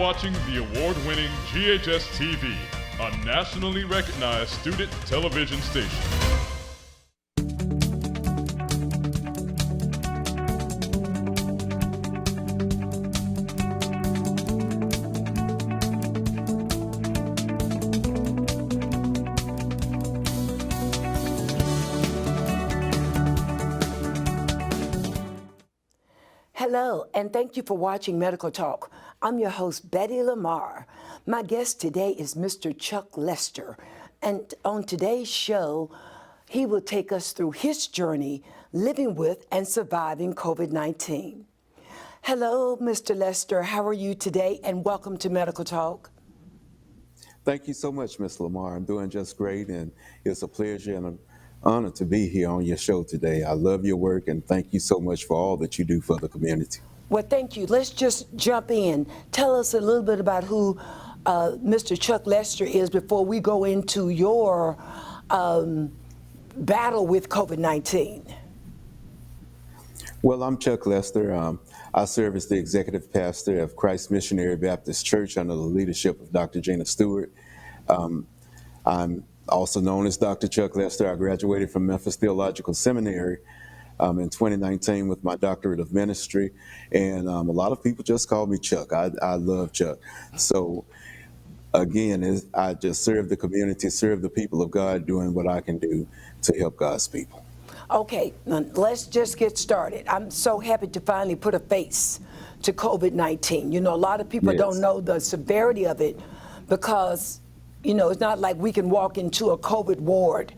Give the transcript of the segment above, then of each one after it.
watching the award-winning GHS-TV, a nationally recognized student television station. Hello, and thank you for watching Medical Talk. I'm your host, Betty LaMarr. My guest today is Mr. Chuck Lester, and on today's show, he will take us through his journey living with and surviving COVID-19. Hello, Mr. Lester. How are you today, and welcome to Medical Talk. Thank you so much, Ms. LaMarr. I'm doing just great, and it's a pleasure and an honor to be here on your show today. I love your work, and thank you so much for all that you do for the community. Well, thank you. Let's just jump in. Tell us a little bit about who Mr. Chuck Lester is before we go into your battle with COVID-19. Well, I'm Chuck Lester. I serve as the executive pastor of Christ Missionary Baptist Church under the leadership of Dr. Jana Stewart. I'm also known as Dr. Chuck Lester. I graduated from Memphis Theological Seminary in 2019 with my doctorate of ministry, and a lot of people just call me Chuck. I love Chuck. So again, I just serve the community, serve the people of God, doing what I can do to help God's people. Okay, now let's just get started. I'm so happy to finally put a face to COVID-19. You know, a lot of people Yes. don't know the severity of it because, you know, it's not like we can walk into a COVID ward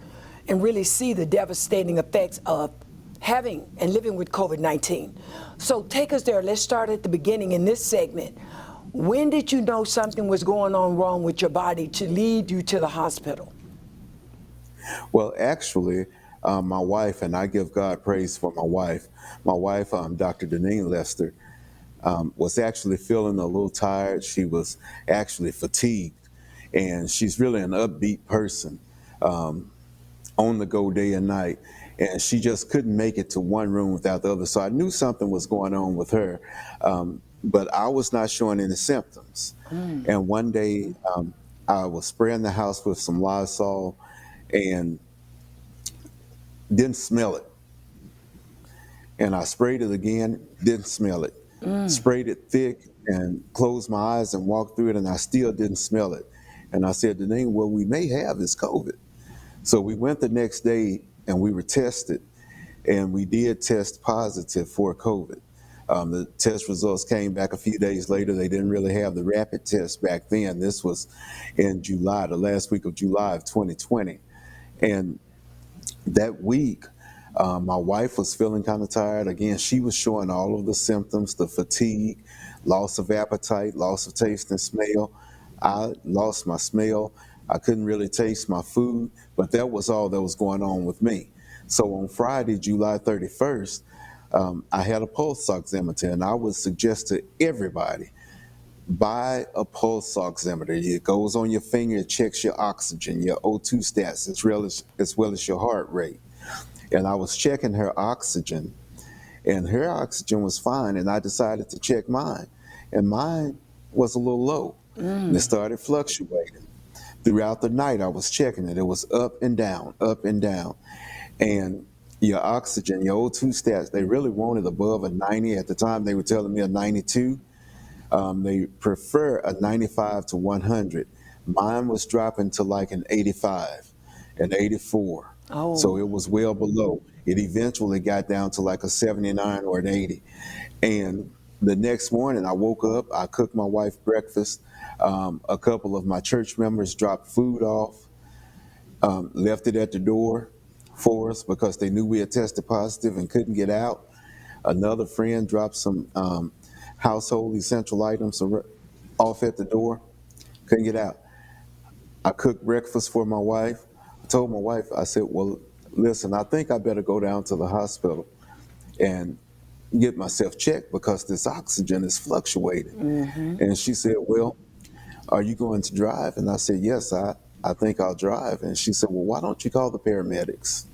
and really see the devastating effects of having and living with COVID-19. So take us there. Let's start at the beginning in this segment. When did you know something was going on wrong with your body to lead you to the hospital? Well, actually, my wife, and I give God praise for my wife, Dr. Deneen Lester, was actually feeling a little tired. She was actually fatigued, and she's really an upbeat person, on the go day and night, and she just couldn't make it to one room without the other. So I knew something was going on with her, but I was not showing any symptoms. And one day, I was spraying the house with some Lysol and didn't smell it. And I sprayed it again, didn't smell it. Sprayed it thick and closed my eyes and walked through it, and I still didn't smell it. And I said, Deneen, what we may have is COVID. So we went the next day and we were tested, and we did test positive for COVID. The test results came back a few days later. They didn't really have the rapid test back then. This was in July, the last week of July of 2020. And that week, my wife was feeling kind of tired. Again, she was showing all of the symptoms, the fatigue, loss of appetite, loss of taste and smell. I lost my smell. I couldn't really taste my food, but that was all that was going on with me. So on Friday, July 31st, I had a pulse oximeter, and I would suggest to everybody, buy a pulse oximeter. It goes on your finger, it checks your oxygen, your O2 stats, as well as your heart rate. And I was checking her oxygen, and her oxygen was fine, and I decided to check mine. And mine was a little low, and it started fluctuating. Throughout the night, I was checking it. It was up and down, up and down. And your oxygen, your O2 stats, they really wanted above a 90. At the time, they were telling me a 92. They prefer a 95 to 100. Mine was dropping to like an 85, an 84. Oh. So it was well below. It eventually got down to like a 79 or an 80. And the next morning I woke up, I cooked my wife breakfast. A couple of my church members dropped food off, left it at the door for us because they knew we had tested positive and couldn't get out. Another friend dropped some household essential items off at the door, couldn't get out. I cooked breakfast for my wife. I told my wife, I said, well, listen, I think I better go down to the hospital and get myself checked because this oxygen is fluctuating. And she said, well, are you going to drive? And I said, yes, I think I'll drive. And she said, well, why don't you call the paramedics?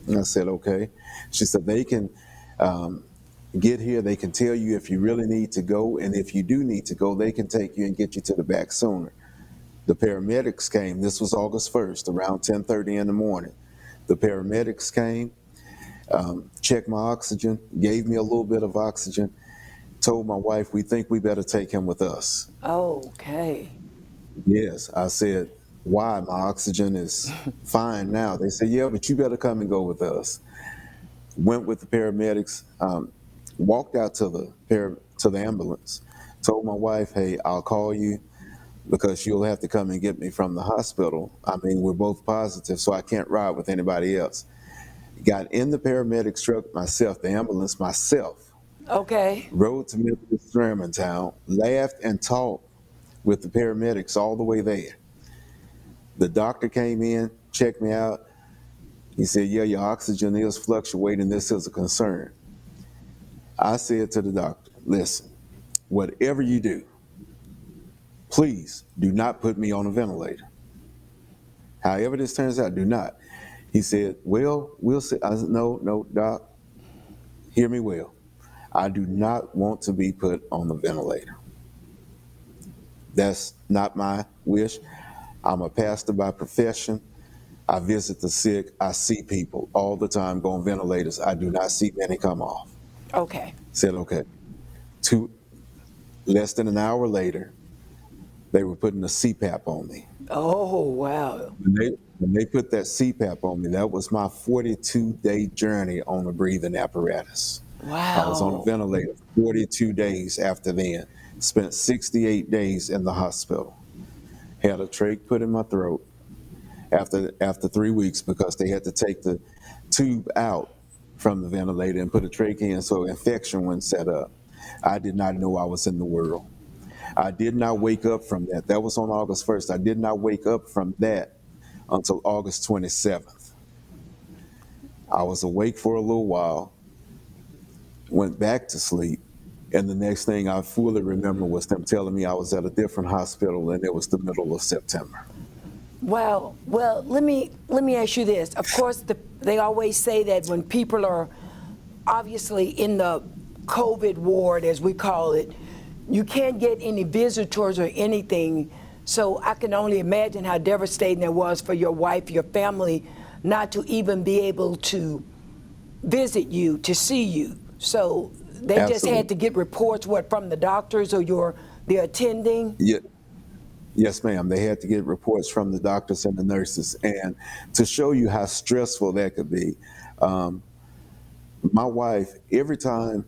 And I said, okay. She said, they can get here, they can tell you if you really need to go, and if you do need to go, they can take you and get you to the back sooner. The paramedics came. This was August 1st, around 10:30 in the morning. The paramedics came, checked my oxygen, gave me a little bit of oxygen, told my wife, we think we better take him with us. Okay. Yes, I said, why? My oxygen is fine now. They said, yeah, but you better come and go with us. Went with the paramedics, walked out to the ambulance, told my wife, hey, I'll call you because you'll have to come and get me from the hospital. I mean, we're both positive, so I can't ride with anybody else. Got in the paramedics truck myself, the ambulance myself. Okay. Rode to Memphis, Germantown, laughed and talked with the paramedics all the way there. The doctor came in, checked me out. He said, yeah, your oxygen is fluctuating. This is a concern. I said to the doctor, listen, whatever you do, please do not put me on a ventilator. However this turns out, do not. He said, well, we'll see. I said, no, doc, hear me well. I do not want to be put on the ventilator. That's not my wish. I'm a pastor by profession. I visit the sick. I see people all the time go on ventilators. I do not see many come off. Okay. Said, okay. Less than an hour later, they were putting a CPAP on me. Oh, wow. When they put that CPAP on me, that was my 42-day journey on a breathing apparatus. Wow. I was on a ventilator 42 days after then. Spent 68 days in the hospital. Had a trach put in my throat after 3 weeks because they had to take the tube out from the ventilator and put a trach in so infection wouldn't set up. I did not know I was in the world. I did not wake up from that. That was on August 1st. I did not wake up from that until August 27th. I was awake for a little while, went back to sleep, and the next thing I fully remember was them telling me I was at a different hospital, and it was the middle of September. Wow. Well, let me ask you this. Of course, they always say that when people are obviously in the COVID ward, as we call it, you can't get any visitors or anything. So I can only imagine how devastating it was for your wife, your family, not to even be able to visit you, to see you. So they Absolutely. just had to get reports, what, from the doctors or the attending? Yeah. Yes, ma'am. They had to get reports from the doctors and the nurses. And to show you how stressful that could be, my wife, every time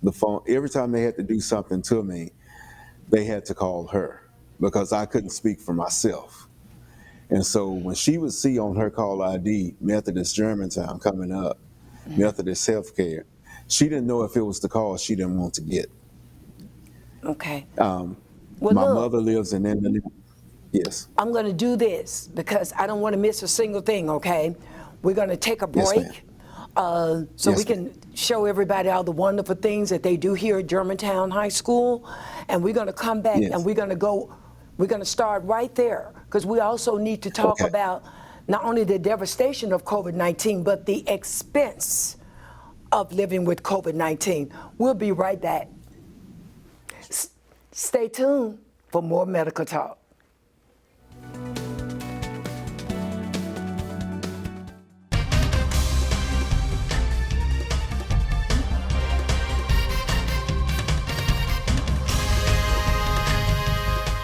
they had to do something to me, they had to call her because I couldn't speak for myself. And so when she would see on her call ID, Methodist Germantown coming up, Methodist Healthcare, she didn't know if it was the call she didn't want to get. Okay. My Well, look, mother lives in Indonesia. Yes. I'm going to do this because I don't want to miss a single thing, okay? We're going to take a Yes, break so Yes, we can show everybody all the wonderful things that they do here at Germantown High School. And we're going to come back Yes. and we're going to start right there because we also need to talk Okay. about not only the devastation of COVID-19, but the expense of living with COVID-19. We'll be right back. Stay tuned for more Medical Talk.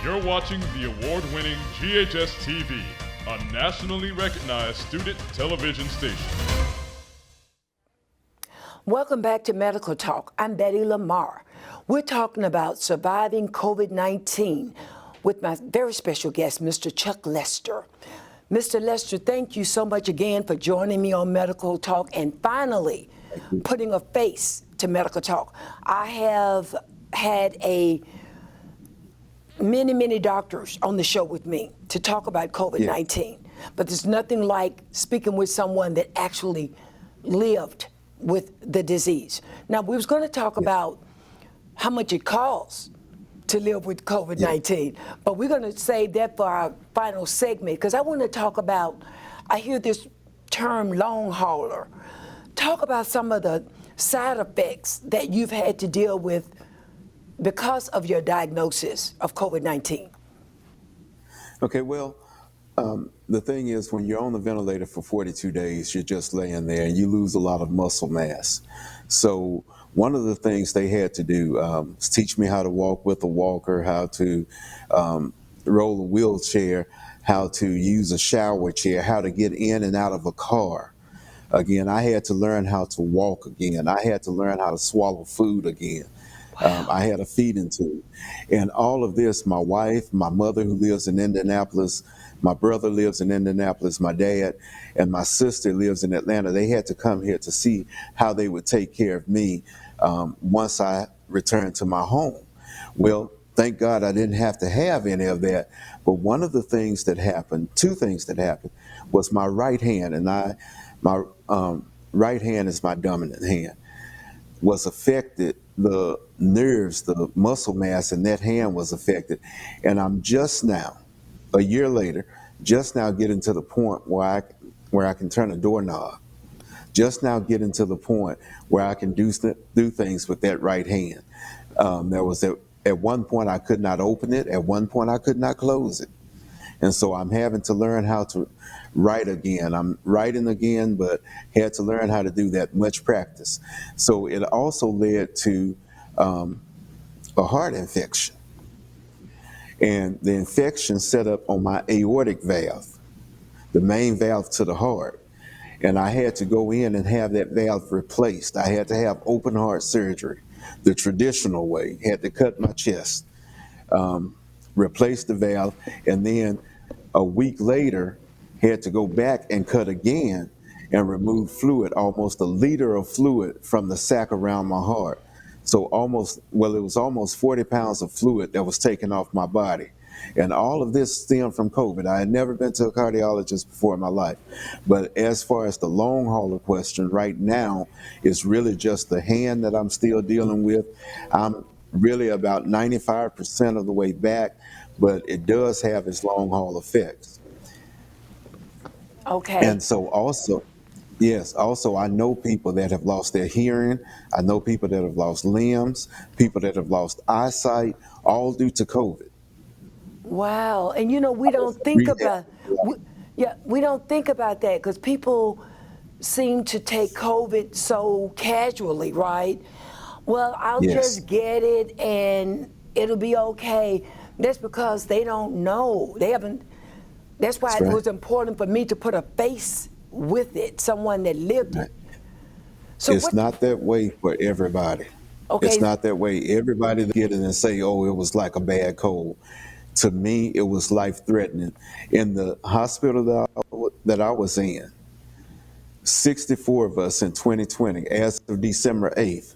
You're watching the award-winning GHS-TV, a nationally recognized student television station. Welcome back to Medical Talk. I'm Betty LaMarr. We're talking about surviving COVID-19 with my very special guest, Mr. Chuck Lester. Mr. Lester, thank you so much again for joining me on Medical Talk and finally putting a face to Medical Talk. I have had many doctors on the show with me to talk about COVID-19, but there's nothing like speaking with someone that actually lived with the disease. Now, we was going to talk about how much it costs to live with COVID-19, but we're going to save that for our final segment because I want to talk about, I hear this term long hauler. Talk about some of the side effects that you've had to deal with because of your diagnosis of COVID-19? Okay, well, the thing is, when you're on the ventilator for 42 days, you're just laying there and you lose a lot of muscle mass. So one of the things they had to do is teach me how to walk with a walker, how to roll a wheelchair, how to use a shower chair, how to get in and out of a car. Again, I had to learn how to walk again. I had to learn how to swallow food again. Wow. I had a feeding tube. And all of this, my wife, my mother who lives in Indianapolis, my brother lives in Indianapolis, my dad, and my sister lives in Atlanta. They had to come here to see how they would take care of me once I returned to my home. Well, thank God I didn't have to have any of that. But one of the things that happened, two things that happened, was my right hand, and my right hand is my dominant hand, was affected. The nerves, the muscle mass in that hand was affected. And I'm just now, a year later, just now getting to the point where I can turn a doorknob. Just now getting to the point where I can do things with that right hand. There was at one point I could not open it. At one point I could not close it. And so I'm having to learn how to write again. I'm writing again, but had to learn how to do that, much practice. So it also led to a heart infection. And the infection set up on my aortic valve, the main valve to the heart. And I had to go in and have that valve replaced. I had to have open heart surgery, the traditional way. Had to cut my chest, replace the valve, and then a week later had to go back and cut again and remove fluid, almost a liter of fluid from the sac around my heart. So it was almost 40 pounds of fluid that was taken off my body. And all of this stemmed from COVID. I had never been to a cardiologist before in my life. But as far as the long hauler question, right now, it's really just the hand that I'm still dealing with. I'm really about 95% of the way back, but it does have its long haul effects. Okay. And so also I know people that have lost their hearing. I know people that have lost limbs, people that have lost eyesight, all due to COVID. Wow. And we I was don't in think rehab. about we don't think about that because people seem to take COVID so casually, right? Well, I'll Yes, just get it and it'll be okay. That's because they don't know. They haven't. That's why that's it right. was important for me to put a face with it, someone that lived Right. it. So It's what? not that way for everybody. It's Okay. not that way. Everybody that get it and say, oh, it was like a bad cold. To me, it was life threatening. In the hospital that I was in, 64 of us in 2020, as of December 8th,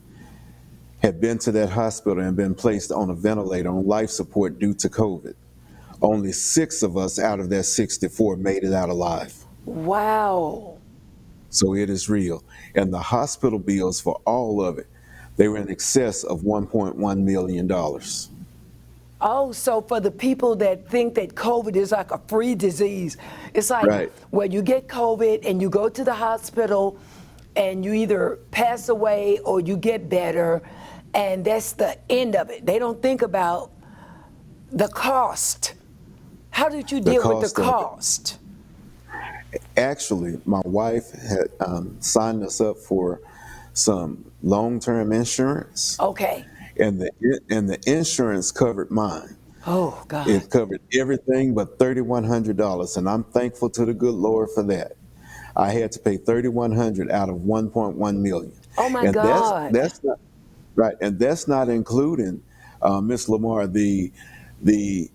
had been to that hospital and been placed on a ventilator on life support due to COVID. Only 6 of us out of that 64 made it out alive. Wow. So it is real. And the hospital bills for all of it, they were in excess of $1.1 million. Oh, so for the people that think that COVID is like a free disease, it's like Right. where you get COVID and you go to the hospital and you either pass away or you get better, and that's the end of it. They don't think about the cost. How did you The deal with the cost of it. cost? Actually, my wife had signed us up for some long-term insurance, Okay. and the insurance covered mine. Oh, God. It covered everything but $3,100, and I'm thankful to the good Lord for that. I had to pay $3,100 out of 1.1 million, Oh, my and God. that's not right, and that's not including Miss LaMarr, the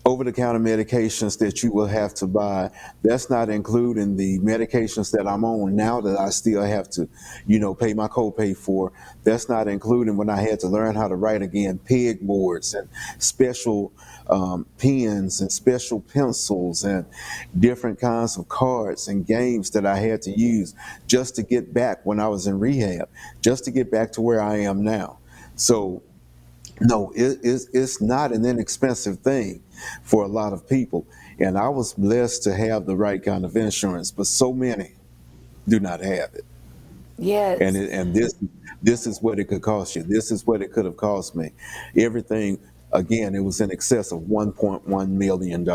over-the-counter medications that you will have to buy. That's not including the medications that I'm on now that I still have to, pay my copay for. That's not including when I had to learn how to write again, peg boards and special pens and special pencils and different kinds of cards and games that I had to use just to get back when I was in rehab, just to get back to where I am now. So no, it's not an inexpensive thing for a lot of people. And I was blessed to have the right kind of insurance, but so many do not have it. Yes. And this is what it could cost you. This is what it could have cost me. Everything, again, it was in excess of $1.1 million.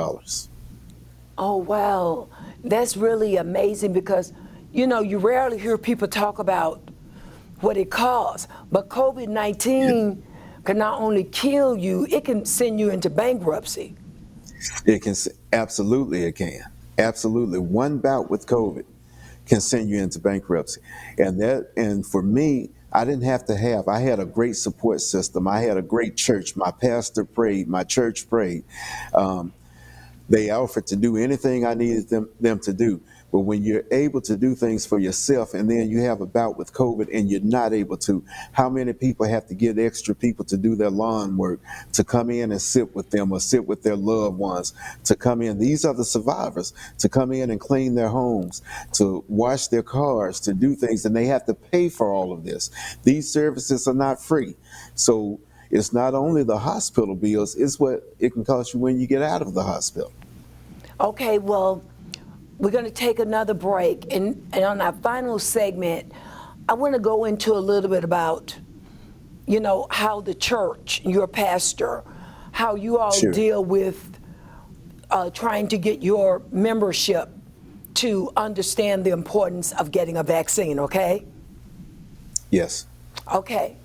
Oh, wow. That's really amazing because, you rarely hear people talk about what it costs. But COVID-19 can not only kill you, it can send you into bankruptcy. It can, absolutely it can. Absolutely. One bout with COVID can send you into bankruptcy. And for me, I had a great support system. I had a great church. My pastor prayed, my church prayed. They offered to do anything I needed them to do. But when you're able to do things for yourself and then you have a bout with COVID and you're not able to, how many people have to get extra people to do their lawn work, to come in and sit with them or sit with their loved ones, to come in? These are the survivors, to come in and clean their homes, to wash their cars, to do things, and they have to pay for all of this. These services are not free. So it's not only the hospital bills, it's what it can cost you when you get out of the hospital. Okay, well, we're going to take another break. And on our final segment, I want to go into a little bit about, how the church, your pastor, how you all Sure. deal with trying to get your membership to understand the importance of getting a vaccine, okay? Yes. Okay.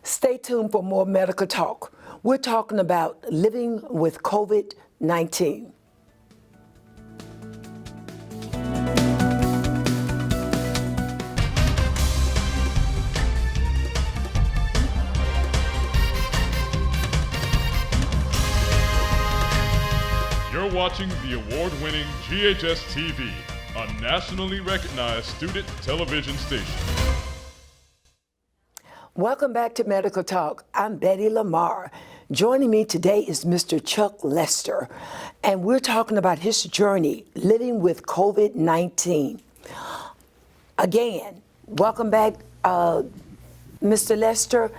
Stay tuned for more medical talk. We're talking about living with COVID-19. You're watching the award-winning GHS-TV, a nationally recognized student television station. Welcome back to Medical Talk. I'm Betty LaMarr. Joining me today is Mr. Chuck Lester, and we're talking about his journey living with COVID-19. Again, welcome back, Mr. Lester.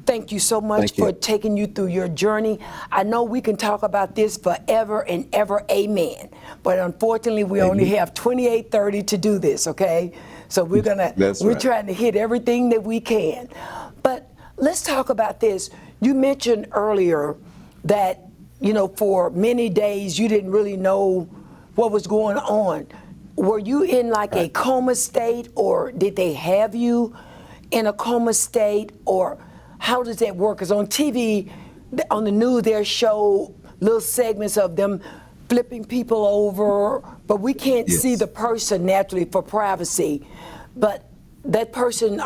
Thank you so much for taking you through your journey. I know we can talk about this forever and ever, amen. But unfortunately, we only have 28:30 to do this, okay? So we're trying to hit everything that we can. But let's talk about this. You mentioned earlier that, for many days you didn't really know what was going on. Were you in like a coma state, or did they have you in a coma state, or how does that work? Because on TV, on the news, they show little segments of them flipping people over, but we can't see the person naturally for privacy. But that person,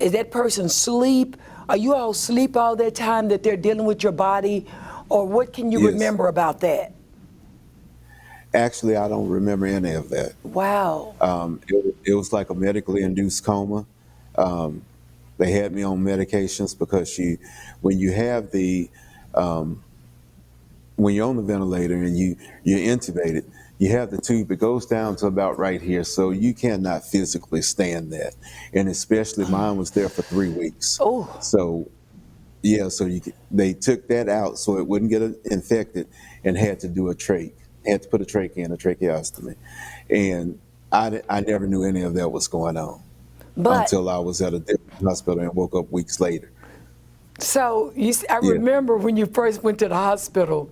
is that person sleep? Are you all sleep all that time that they're dealing with your body? Or what can you remember about that? Actually, I don't remember any of that. Wow. It was like a medically induced coma. They had me on medications because when you're on the ventilator and you're intubated, you have the tube, it goes down to about right here, so you cannot physically stand that. And especially mine was there for 3 weeks. Oh. So, they took that out so it wouldn't get infected and had to do had to put a trach in, a tracheostomy. And I never knew any of that was going on until I was at a different hospital and woke up weeks later. So I remember when you first went to the hospital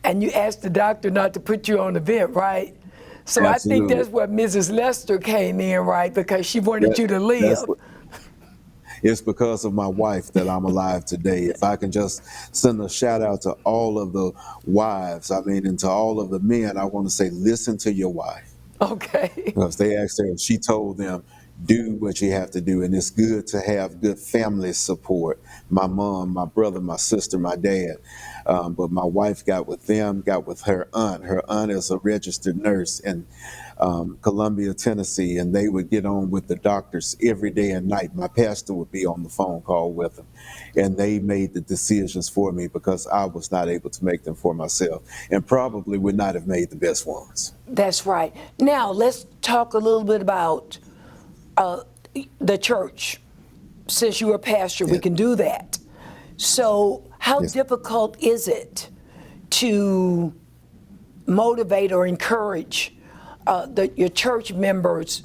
and you asked the doctor not to put you on the vent, right? So absolutely. I think that's where Mrs. Lester came in, right? Because she wanted you to live. It's because of my wife that I'm alive today. If I can just send a shout out to all of the wives, and to all of the men, I want to say, listen to your wife. Okay. Because they asked her, and she told them, do what you have to do. And it's good to have good family support. My mom, my brother, my sister, my dad. But my wife got with them, got with her aunt. Her aunt is a registered nurse in Columbia, Tennessee, and they would get on with the doctors every day and night. My pastor would be on the phone call with them. And they made the decisions for me because I was not able to make them for myself, and probably would not have made the best ones. That's right. Now, let's talk a little bit about the church. Since you're a pastor, we can do that. So how difficult is it to motivate or encourage your church members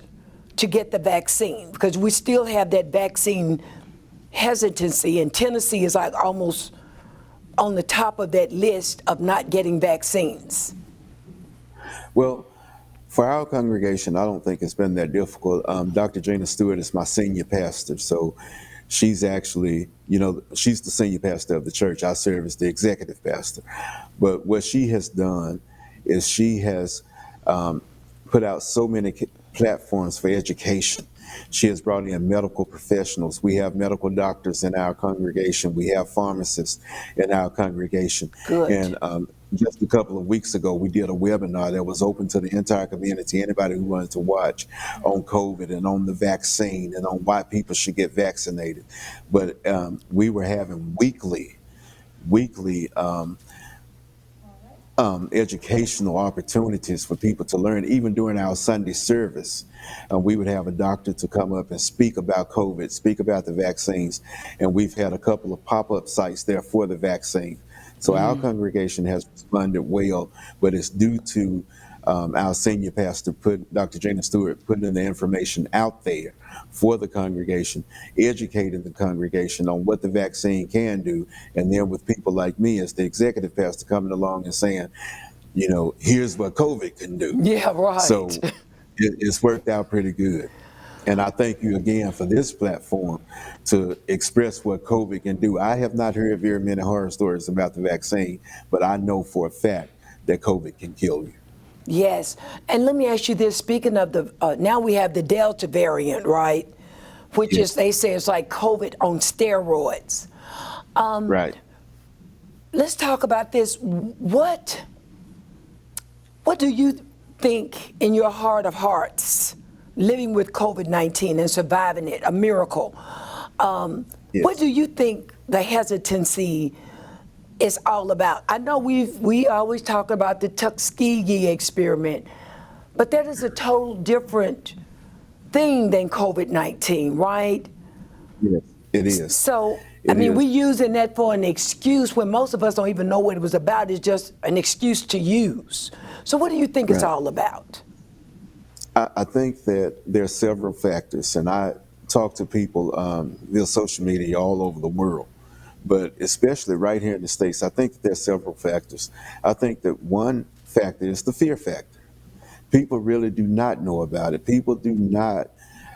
to get the vaccine? Because we still have that vaccine hesitancy, and Tennessee is like almost on the top of that list of not getting vaccines. Well, for our congregation, I don't think it's been that difficult. Dr. Jana Stewart is my senior pastor, so she's actually, she's the senior pastor of the church. I serve as the executive pastor. But what she has done is she has put out so many platforms for education. She has brought in medical professionals. We have medical doctors in our congregation. We have pharmacists in our congregation. Good. And just a couple of weeks ago, we did a webinar that was open to the entire community, anybody who wanted to watch, on COVID and on the vaccine and on why people should get vaccinated. But we were having weekly educational opportunities for people to learn. Even during our Sunday service, we would have a doctor to come up and speak about COVID, speak about the vaccines, and we've had a couple of pop-up sites there for the vaccine. So our congregation has responded well, but it's due to our senior pastor, Dr. Jana Stewart, putting the information out there for the congregation, educating the congregation on what the vaccine can do, and then with people like me as the executive pastor coming along and saying, here's what COVID can do. Yeah, right. So it's worked out pretty good. And I thank you again for this platform to express what COVID can do. I have not heard very many horror stories about the vaccine, but I know for a fact that COVID can kill you. Yes. And let me ask you this, speaking of the, now we have the Delta variant, right? Which is, they say it's like COVID on steroids. Right. Let's talk about this. What do you think in your heart of hearts, living with COVID-19 and surviving it, a miracle? Yes. What do you think the hesitancy is all about? I know we always talk about the Tuskegee experiment, but that is a total different thing than COVID-19, right? Yes, it is. So, we're using that for an excuse when most of us don't even know what it was about. It's just an excuse to use. So what do you think it's all about? I think that there are several factors, and I talk to people via social media all over the world, but especially right here in the States. I think that there are several factors. I think that one factor is the fear factor. People really do not know about it. People do not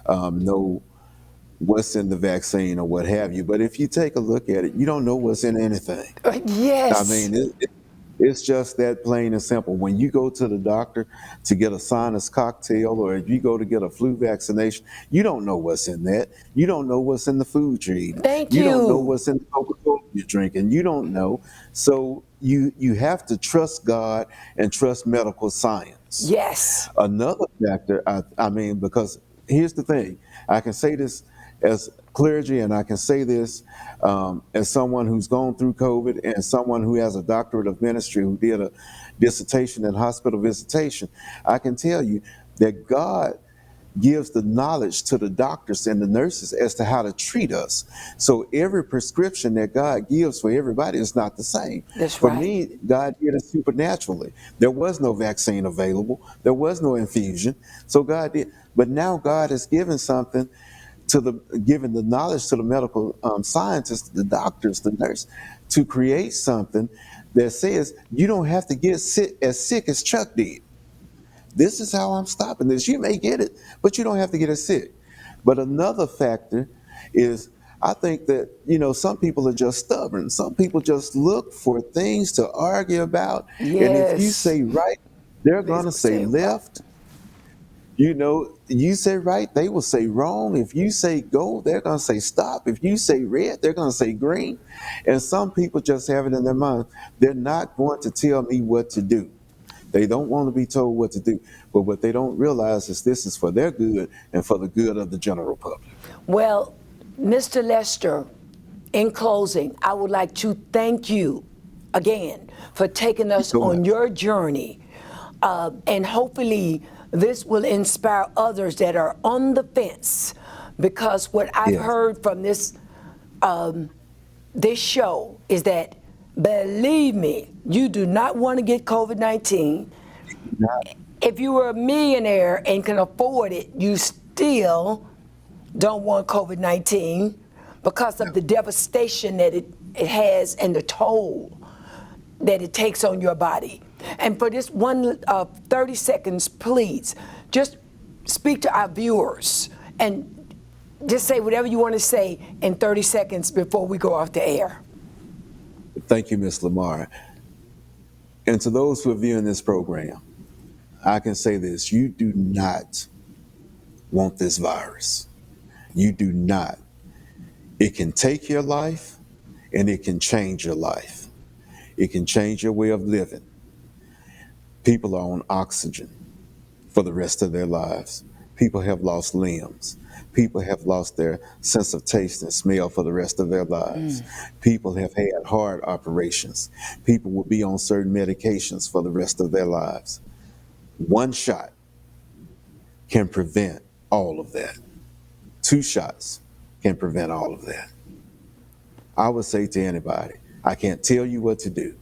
know what's in the vaccine or what have you. But if you take a look at it, you don't know what's in anything. Yes. I mean, it's just that plain and simple. When you go to the doctor to get a sinus cocktail, or if you go to get a flu vaccination, you don't know what's in that. You don't know what's in the food you're eating. Thank you. You don't know what's in the Coca-Cola you're drinking. You don't know. So you have to trust God and trust medical science. Yes. Another factor, I mean, because here's the thing. I can say this as clergy, and I can say this as someone who's gone through COVID and someone who has a doctorate of ministry, who did a dissertation in hospital visitation. I can tell you that God gives the knowledge to the doctors and the nurses as to how to treat us. So every prescription that God gives for everybody is not the same. That's for right. me, God did it supernaturally. There was no vaccine available. There was no infusion. So God did. But now God has given something given the knowledge to the medical scientists, the doctors, the nurse, to create something that says you don't have to get sick as Chuck did. This is how I'm stopping this. You may get it, but you don't have to get as sick. But another factor is, I think that, some people are just stubborn. Some people just look for things to argue about. Yes. And if you say right, they're going to say left. You say right, they will say wrong. If you say go, they're going to say stop. If you say red, they're going to say green. And some people just have it in their mind, they're not going to tell me what to do. They don't want to be told what to do. But what they don't realize is this is for their good and for the good of the general public. Well, Mr. Lester, in closing, I would like to thank you again for taking us on your journey. And hopefully this will inspire others that are on the fence, because what I've heard from this show is that, believe me, you do not want to get COVID-19. If you were a millionaire and can afford it, you still don't want COVID-19 because of the devastation that it has and the toll that it takes on your body. And for this 30 seconds, please, just speak to our viewers and just say whatever you want to say in 30 seconds before we go off the air. Thank you, Ms. LaMarr. And to those who are viewing this program, I can say this: you do not want this virus. You do not. It can take your life and it can change your life. It can change your way of living. People are on oxygen for the rest of their lives. People have lost limbs. People have lost their sense of taste and smell for the rest of their lives. People have had heart operations. People will be on certain medications for the rest of their lives. One shot can prevent all of that. 2 shots can prevent all of that. I would say to anybody, I can't tell you what to do.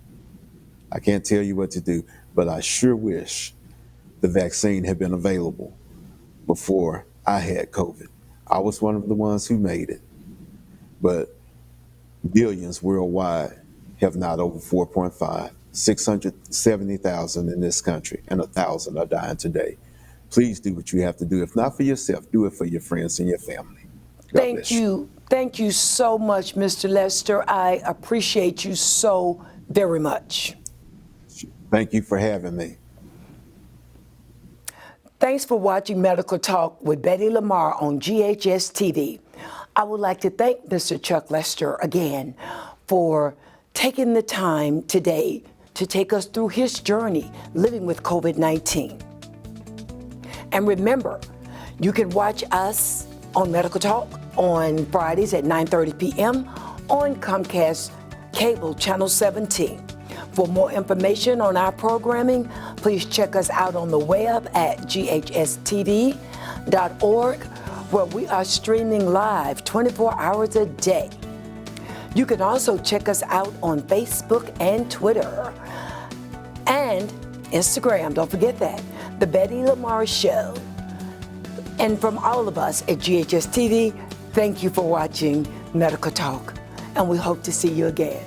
I can't tell you what to do, but I sure wish the vaccine had been available before I had COVID. I was one of the ones who made it, but billions worldwide have not over 4.5, 670,000 in this country, and 1,000 are dying today. Please do what you have to do. If not for yourself, do it for your friends and your family. Thank you. Thank you so much, Mr. Lester. I appreciate you so very much. Thank you for having me. Thanks for watching Medical Talk with Betty LaMarr on GHS-TV. I would like to thank Mr. Chuck Lester again for taking the time today to take us through his journey living with COVID-19. And remember, you can watch us on Medical Talk on Fridays at 9:30 p.m. on Comcast Cable Channel 17. For more information on our programming, please check us out on the web at GHS-TV.org, where we are streaming live 24 hours a day. You can also check us out on Facebook and Twitter and Instagram. Don't forget that. The Betty LaMarr Show. And from all of us at GHS-TV, thank you for watching Medical Talk, and we hope to see you again.